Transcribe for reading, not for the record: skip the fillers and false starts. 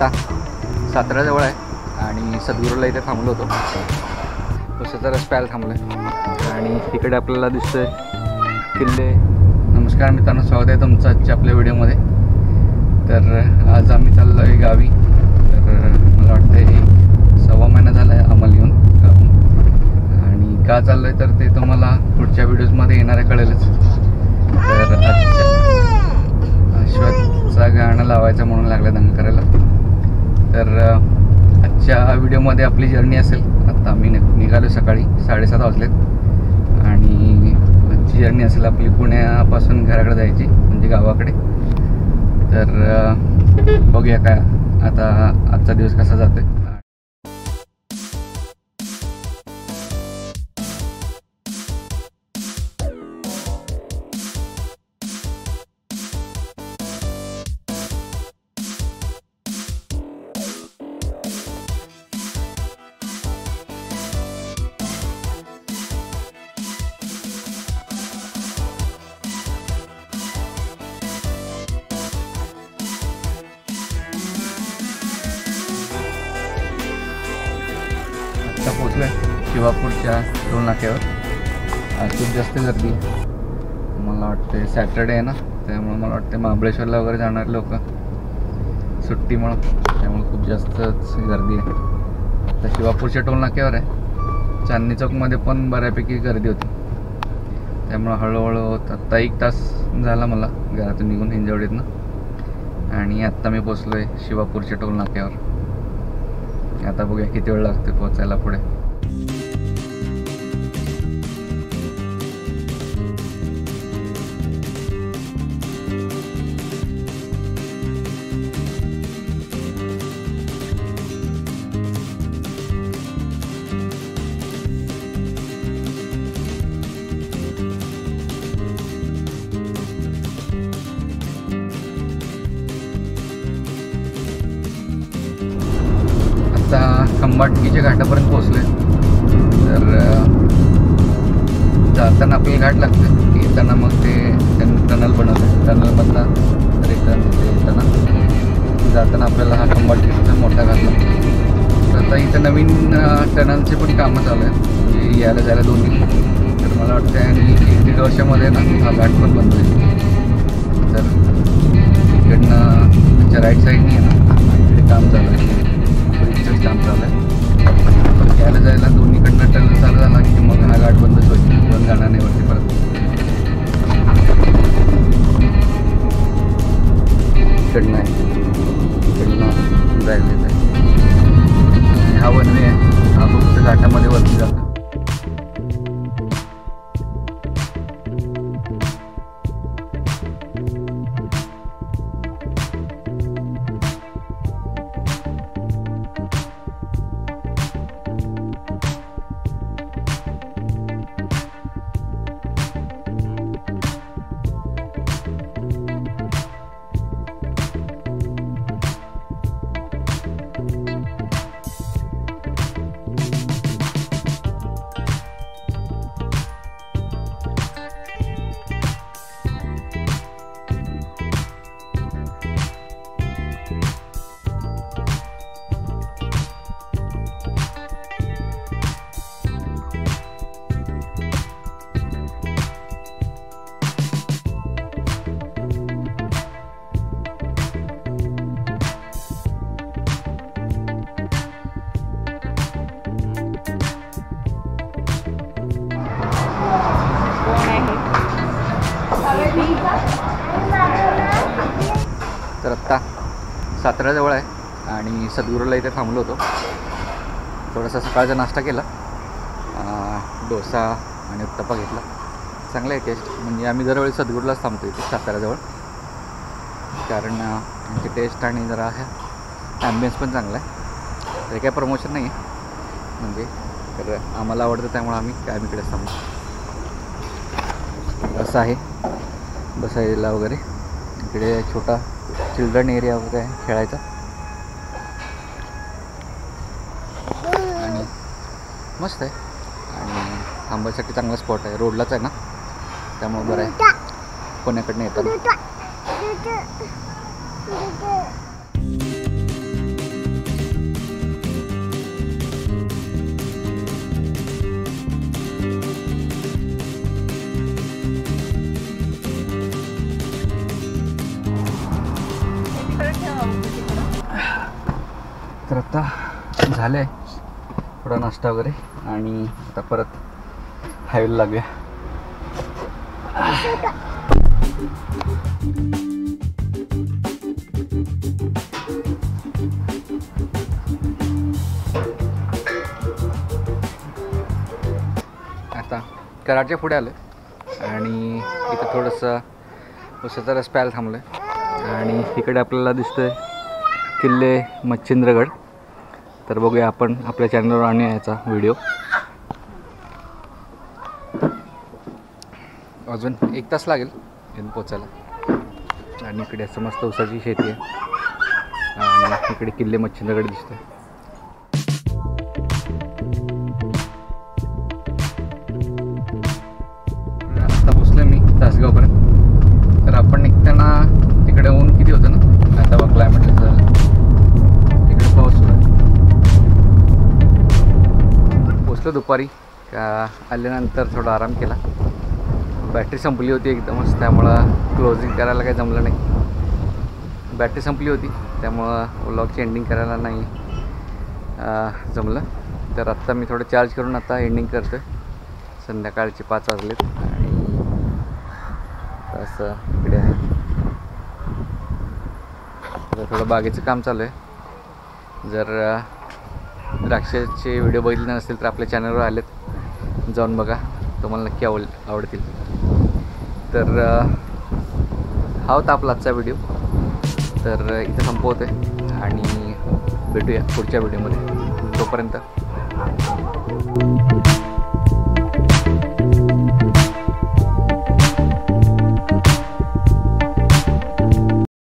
आत्ता साताऱ्याजवळ आहे आणि सद्गुरूला इथे थांबलो होतो. तसं तर प्यायला थांबलो आहे आणि इकडे आपल्याला दिसतोय किल्ले. नमस्कार मित्रांनो, स्वागत आहे तुमचं आजच्या आपल्या व्हिडिओमध्ये. तर आज आम्ही चाललो आहे गावी. तर मला वाटतं हे 1.25 महिना झाला आहे आम्हाला येऊन गावून. आणि का चाललो आहे तर ते तुम्हाला पुढच्या व्हिडिओजमध्ये येणाऱ्या कळेलच. तर आजच्या अश्वथचा गाणं लावायचं म्हणून लागला दंग करायला. तर आजच्या व्हिडिओमध्ये आपली जर्नी असेल. आता आम्ही निघालो सकाळी 7:30 वाजलेत आणि आजची जर्नी असेल आपली पुण्यापासून घराकडे जायची, म्हणजे गावाकडे. तर बघूया काय आता आजचा दिवस कसा जातोय. आता पोचलो आहे शिवापूरच्या टोल नाक्यावर. खूप जास्त गर्दी आहे. मला वाटते सॅटर्डे आहे ना, त्यामुळे मला वाटते महाबळेश्वरला वगैरे जाणारे लोक सुट्टीमुळं, त्यामुळे खूप जास्तच गर्दी आहे. आता शिवापूरच्या टोल नाक्यावर आहे. चांदणी चौकमध्ये पण बऱ्यापैकी गर्दी होती, त्यामुळं हळूहळू होत. आत्ता 1 तास झाला मला घरातून निघून हिंजवडीतनं आणि आत्ता मी पोचलो आहे शिवापूरच्या टोल नाक्यावर. आता बघूया किती वेळ लागते पोचायला पुढे. आता खंबाटकीच्या घाटापर्यंत पोहोचले. तर जाताना आपल्याला घाट लागते, येताना मग ते त्यांनी टनल बनवलं. टनलमधनं रिटर्न ते येताना जाताना आपल्याला हा खंबाटकीचा मोठा घाट लागतो. तर आता इथं नवीन टनलचे पण कामं चालू आहेत, म्हणजे यायला जायला दोन्ही. तर मला वाटतं आणि 1-1.5 वर्षामध्ये ना हा घाट पण बंद होईल. तर इकडनं त्याच्या राईट साईडनी आहे ना, इकडे काम चालू आहे, ब्रिजचंच काम चालू आहे. यायला जायला दोन्हीकडनं टनल चालू झाला की मग हा घाट बंदच होईल, पण जाणार नाही वरती परत. इकडनं आहे, इकडनं जायला येत आहे. हा वन वे आहे, हा फक्त घाटामध्ये वरती जातो. तर आत्ता साताऱ्याजवळ आहे आणि सद्गुरूला इथे थांबलो होतो. थोडासा सकाळचा नाश्ता केला, डोसा आणि उत्तप्पा घेतला. चांगला आहे टेस्ट, म्हणजे आम्ही दरवेळी सद्गुरूलाच थांबतो इथे साताऱ्याजवळ, कारण आमची टेस्ट आणि जरा आहे ॲम्बियन्स पण चांगला आहे. तरी काय प्रमोशन नाही आहे, म्हणजे तर आम्हाला आवडतं त्यामुळे आम्ही इकडेच थांबतो. असं आहे बसायला वगैरे. इकडे छोटा चिल्ड्रन एरिया वगैरे आहे खेळायचा. आणि मस्त आहे आणि थांबायसाठी चांगला स्पॉट आहे. रोडलाच आहे ना, त्यामुळे बरं आहे पुण्याकडनं येताना. झालं आहे थोडा नाश्ता वगैरे आणि आता परत हायवेला लागूया. आता कराडच्या पुढे आलं आणि इथं थोडंसं उसाचा रस प्यायला थांबलं आणि इकडे आपल्याला दिसतोय किल्ले मच्छिंद्रगड. तर बघूया आपण आपल्या चॅनलवर आणि याचा व्हिडिओ. अजून 1 तास लागेल इथून पोचायला आणि इकडे असं मस्त उसाची शेती आहे आणि इकडे किल्ले मच्छिंद्रगड दिसतोय. आता पोचलो मी तासगावपर्यंत. तर आपण निघताना तिकडे ऊन किती होतं ना, आता बघ क्लायमेट तर तिकडे पाऊस सुरू आहे. पोचलो दुपारी आल्यानंतर थोडा आराम केला. बॅटरी संपली होती एकदमच, त्यामुळं क्लोजिंग करायला काही जमलं नाही. बॅटरी संपली होती त्यामुळं व्लॉगची एंडिंग करायला नाही जमलं. तर आत्ता मी थोडं चार्ज करून आता एंडिंग करतो आहे. संध्याकाळचे 5 वाजलेत आणि असं इकडे आहे. तर थोडं बागेचं काम चालू आहे. जर द्राक्षाचे व्हिडिओ बघितले नसतील तर आपल्या चॅनलवर आलेत, जाऊन बघा, तुम्हाला नक्की आवडतील. तर हा होता आपला आजचा व्हिडिओ. तर इथं संपवतो आहे आणि भेटूया पुढच्या व्हिडिओमध्ये. तोपर्यंत